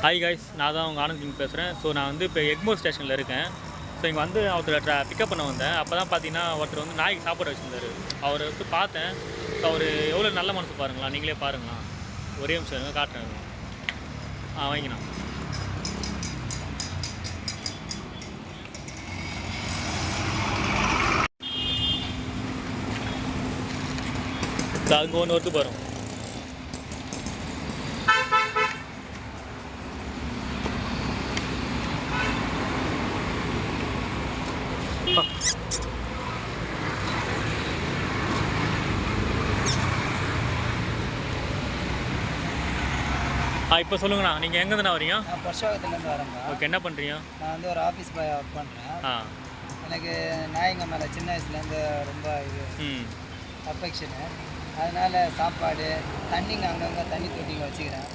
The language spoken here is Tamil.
ஹாய் காய்ஸ், நான் தான் உங்கள் ஆனந்த் கிங் பேசுகிறேன். ஸோ நான் வந்து இப்போ எக்மோர் ஸ்டேஷனில் இருக்கேன். ஸோ இங்கே வந்து ஒருத்தர் பிக்கப் பண்ண வந்தேன். அப்போ தான் பார்த்தீங்கன்னா ஒருத்தர் வந்து நாய்க்கு சாப்பாடு வச்சுருந்தாரு. அவரை வந்து பார்த்தேன். ஸோ அவர் எவ்வளோ நல்ல மனசு பாருங்களா, நீங்களே பாருங்களா. ஒரே நிமிஷம் இருங்க, காட்டுறேன். வாங்கிக்கண்ணா. அங்கே ஒன்று ஒருத்து போகிறோம். இப்போ சொல்லுங்கண்ணா, நீங்கள் எங்கேருந்துண்ணா வரீங்க? நான் பர்ஷாகத்துலேருந்து வரேங்க. ஓகே, என்ன பண்ணுறீங்க? நான் வந்து ஒரு ஆஃபீஸ் பாய் ஒர்க் பண்ணுறேன். எனக்கு நாய்ங்க மேலே சின்ன வயசுலேருந்து ரொம்ப இது அஃபெக்ஷனு. அதனால் சாப்பாடு தண்ணிங்க அங்கங்கே தண்ணி தொட்டிங்க வச்சுக்கிறேன்.